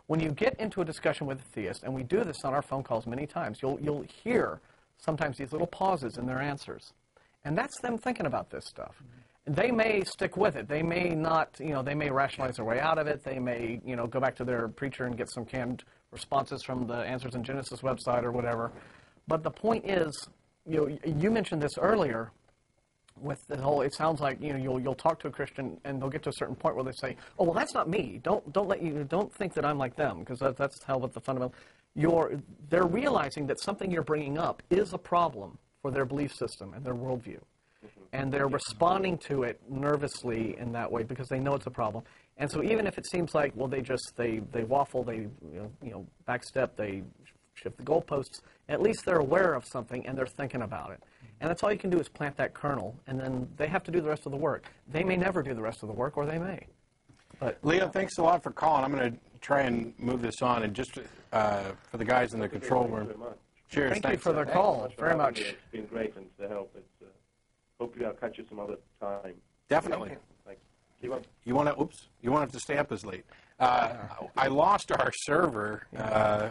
when you get into a discussion with a theist, and we do this on our phone calls many times, you'll hear sometimes these little pauses in their answers. And that's them thinking about this stuff. They may stick with it. They may not, they may rationalize their way out of it. They may, go back to their preacher and get some canned responses from the Answers in Genesis website or whatever. But the point is, you mentioned this earlier with the whole, it sounds like, you'll talk to a Christian and they'll get to a certain point where they say, oh, well, that's not me. Don't think that I'm like them, because that's how what the fundamental, they're realizing that something you're bringing up is a problem for their belief system and their worldview. And they're responding to it nervously in that way because they know it's a problem. And so even if it seems like, well, they waffle, they backstep, they shift the goalposts, at least they're aware of something and they're thinking about it. And that's all you can do is plant that kernel, and then they have to do the rest of the work. They may never do the rest of the work, or they may. But Leo, thanks a lot for calling. I'm going to try and move this on, and just for the guys in the control room. Cheers. Thank you for the call, very much. It's been great, and to help. Hopefully I'll catch you some other time. Definitely. Keep up. You won't have to stay up as late. I lost our server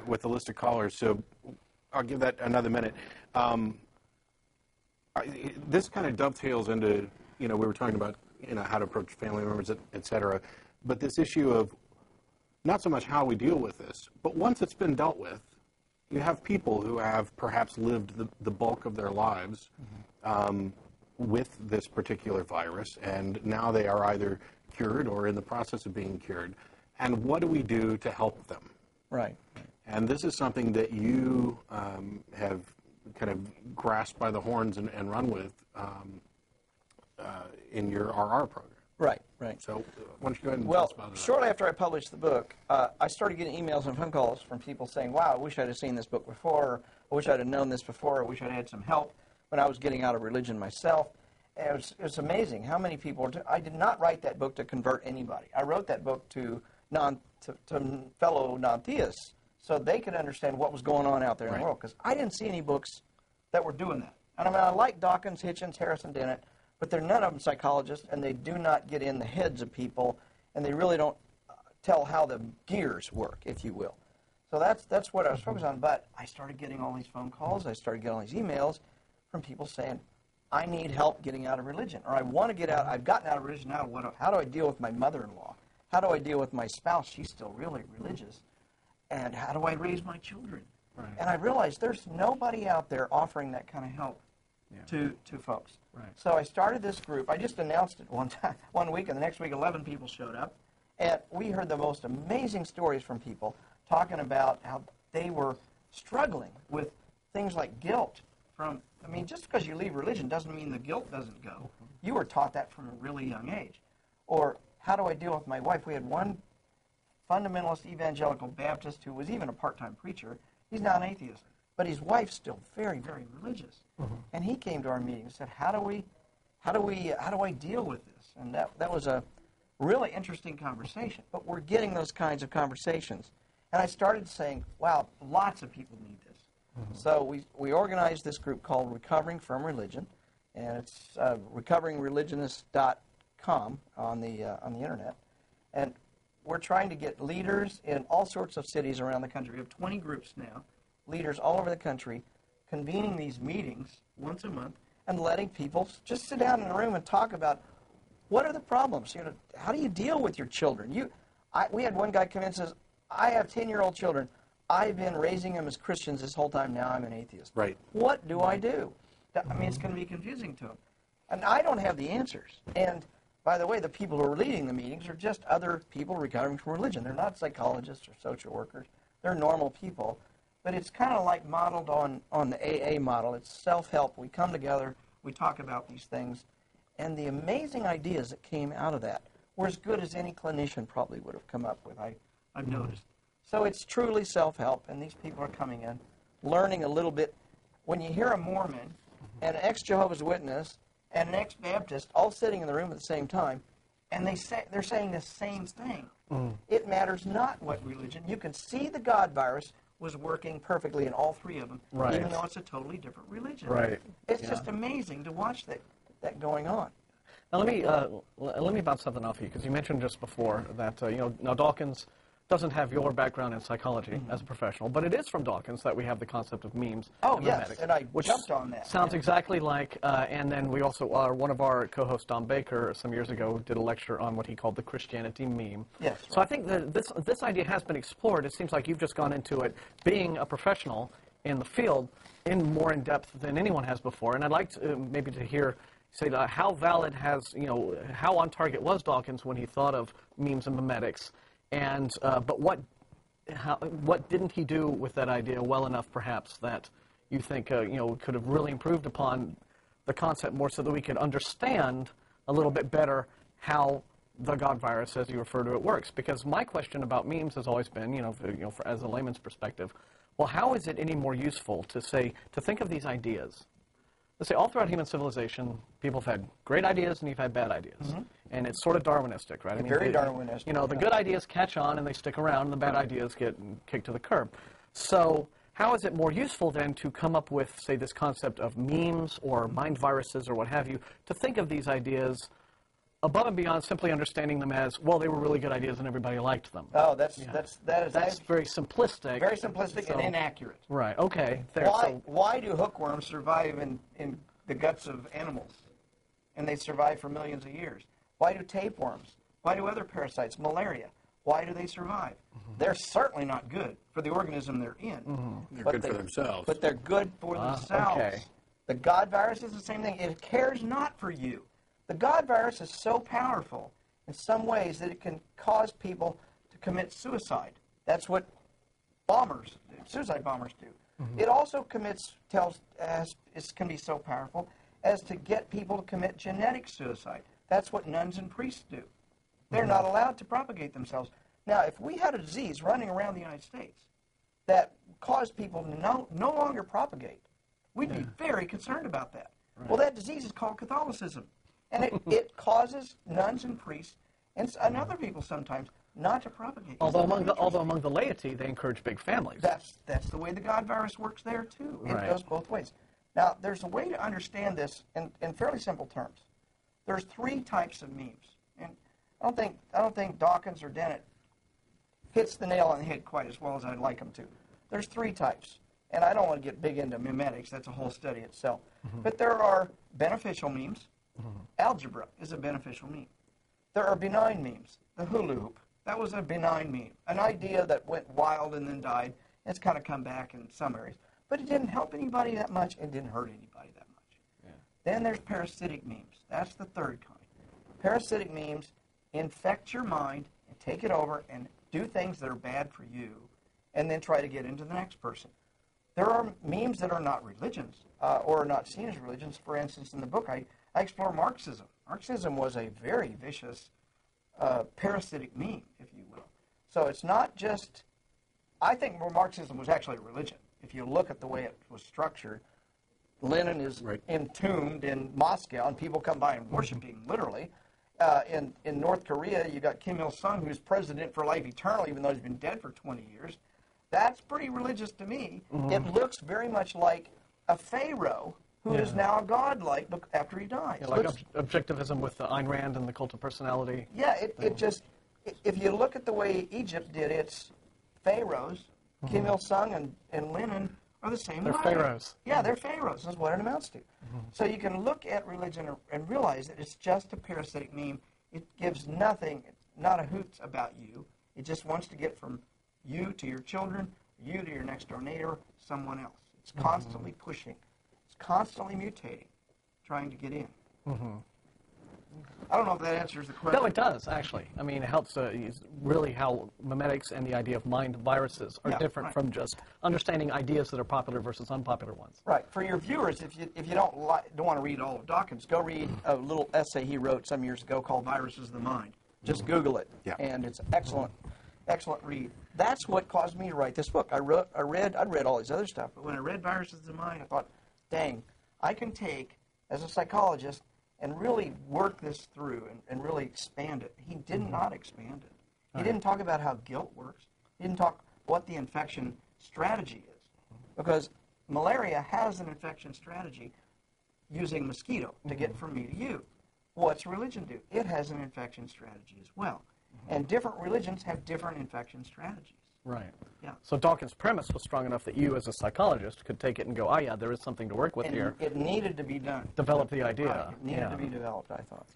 with the list of callers, so I'll give that another minute. This kind of dovetails into, we were talking about, how to approach family members, et cetera. But this issue of not so much how we deal with this, but once it's been dealt with, you have people who have perhaps lived the bulk of their lives with this particular virus, and now they are either cured or in the process of being cured. And what do we do to help them? Right. And this is something that you have kind of grasped by the horns and run with in your RR program. Right, right. So why don't you go ahead and tell us about that? Shortly after I published the book, I started getting emails and phone calls from people saying, wow, I wish I'd have seen this book before, or I wish I'd have known this before, or I wish I'd had some help when I was getting out of religion myself. And it was amazing how many people, I did not write that book to convert anybody. I wrote that book to fellow non-theists so they could understand what was going on out there in the world, because I didn't see any books that were doing that. And I mean, I like Dawkins, Hitchens, Harrison Dennett, but they're none of them psychologists, and they do not get in the heads of people, and they really don't tell how the gears work, if you will. So that's what I was focused on. But I started getting all these phone calls. I started getting all these emails from people saying, I need help getting out of religion, or I want to get out. I've gotten out of religion now. How do I deal with my mother-in-law? How do I deal with my spouse? She's still really religious. And how do I raise my children? Right. And I realized there's nobody out there offering that kind of help to folks. Right. So I started this group. I just announced it one week, and the next week 11 people showed up. And we heard the most amazing stories from people talking about how they were struggling with things like guilt from, just because you leave religion doesn't mean the guilt doesn't go. You were taught that from a really young age. Or how do I deal with my wife? We had one fundamentalist evangelical Baptist who was even a part-time preacher. He's now an atheist, but his wife's still very, very religious. And he came to our meeting and said, how do I deal with this? And that was a really interesting conversation. But we're getting those kinds of conversations. And I started saying, wow, lots of people need this. So we organized this group called Recovering from Religion, and it's recoveringreligionist.com on the internet. And we're trying to get leaders in all sorts of cities around the country. We have 20 groups now, leaders all over the country, convening these meetings once a month and letting people just sit down in a room and talk about what are the problems. How do you deal with your children? We had one guy come in and says, I have 10-year-old children. I've been raising them as Christians this whole time. Now I'm an atheist. Right. What do I do? It's going to be confusing to them. And I don't have the answers. And by the way, the people who are leading the meetings are just other people recovering from religion. They're not psychologists or social workers. They're normal people. But it's kind of like modeled on the AA model. It's self-help. We come together. We talk about these things. And the amazing ideas that came out of that were as good as any clinician probably would have come up with, I've noticed. So it's truly self-help, and these people are coming in, learning a little bit. When you hear a Mormon and an ex-Jehovah's Witness and an ex-Baptist all sitting in the room at the same time, and they're saying the same thing. It matters not what religion. You can see the God virus was working perfectly in all three of them, even though it's a totally different religion. Right. It's just amazing to watch that going on. Now let me bounce something off you, because you mentioned just before that now Dawkins, doesn't have your background in psychology as a professional, but it is from Dawkins that we have the concept of memes. Oh, and yes, memetics, and I which jumped on that. Sounds exactly like, and then we also, one of our co-hosts, Don Baker, some years ago, did a lecture on what he called the Christianity meme. Yes. So I think that this idea has been explored. It seems like you've just gone into it being a professional in the field more in depth than anyone has before. And I'd like to maybe to hear say how valid how on target was Dawkins when he thought of memes and memetics, and but what didn't he do with that idea well enough, perhaps, that you think could have really improved upon the concept more, so that we could understand a little bit better how the God virus, as you refer to it, works? Because my question about memes has always been, as a layman's perspective, well, how is it any more useful to think of these ideas? Let's say all throughout human civilization, people have had great ideas and you've had bad ideas. Mm-hmm. And it's sort of Darwinistic, right? Very Darwinistic. The good ideas catch on and they stick around, and the bad ideas get kicked to the curb. So how is it more useful then to come up with, say, this concept of memes or mind viruses or what have you, to think of these ideas above and beyond simply understanding them as, well, they were really good ideas and everybody liked them? Oh, that's very simplistic. Very simplistic and inaccurate. Right. Okay. Why do hookworms survive in the guts of animals, and they survive for millions of years? Why do tapeworms? Why do other parasites, malaria? Why do they survive? Mm-hmm. They're certainly not good for the organism they're in. Mm-hmm. They're good for themselves. But they're good for themselves. Okay. The God virus is the same thing. It cares not for you. The God virus is so powerful in some ways that it can cause people to commit suicide. That's what suicide bombers do. Mm-hmm. It also can be so powerful as to get people to commit genetic suicide. That's what nuns and priests do. They're not allowed to propagate themselves. Now, if we had a disease running around the United States that caused people to no longer propagate, we'd be very concerned about that. Right. Well, that disease is called Catholicism. And it causes nuns and priests and other people sometimes not to propagate. Although among the laity, they encourage big families. That's the way the God virus works there, too. It goes both ways. Now, there's a way to understand this in fairly simple terms. There's 3 types of memes. And I don't think Dawkins or Dennett hits the nail on the head quite as well as I'd like them to. There's 3 types. And I don't want to get big into memetics. That's a whole study itself. Mm-hmm. But there are beneficial memes. Mm-hmm. Algebra is a beneficial meme. There are benign memes. The hula hoop, that was a benign meme. An idea that went wild and then died. It's kind of come back in some areas. But it didn't help anybody that much and didn't hurt anybody that much. Yeah. Then there's parasitic memes. That's the third kind. Parasitic memes infect your mind and take it over and do things that are bad for you and then try to get into the next person. There are memes that are not religions or are not seen as religions. For instance, in the book, I explore Marxism. Marxism was a very vicious, parasitic meme, if you will. So it's not just, I think Marxism was actually a religion. If you look at the way it was structured, Lenin is entombed in Moscow, and people come by and worship him, literally. In North Korea, you got Kim Il-sung, who's president for life eternal, even though he's been dead for 20 years. That's pretty religious to me. Mm-hmm. It looks very much like a pharaoh who is now godlike after he dies. Yeah, like objectivism with Ayn Rand and the cult of personality. Yeah, it just, if you look at the way Egypt did its pharaohs, mm-hmm. Kim Il-sung and Lenin are the same way. They're pharaohs. Yeah, they're pharaohs. That's what it amounts to. Mm-hmm. So you can look at religion and realize that it's just a parasitic meme. It gives nothing, not a hoot about you. It just wants to get from you to your children, you to your next door neighbor, someone else. It's constantly pushing. It's constantly mutating, trying to get in. Mm-hmm. I don't know if that answers the question. No, it does, actually. I mean, it helps really how memetics and the idea of mind viruses are different from just understanding ideas that are popular versus unpopular ones. Right. For your viewers, if you don't want to read all of Dawkins, go read a little essay he wrote some years ago called Viruses of the Mind. Just Google it, and it's excellent. Excellent read. That's what caused me to write this book. I'd read all these other stuff, but when I read Viruses of the Mind, I thought, dang, I can take, as a psychologist, and really work this through and really expand it. He did not expand it. He didn't talk about how guilt works. He didn't talk what the infection strategy is. Because malaria has an infection strategy using mosquito to get from me to you. What's religion do? It has an infection strategy as well. And different religions have different infection strategies. Right. Yeah. So Dawkins' premise was strong enough that you, as a psychologist, could take it and go, oh, yeah, there is something to work with And here. it needed to be done. Develop the idea. Right. It needed Yeah. to be developed, I thought.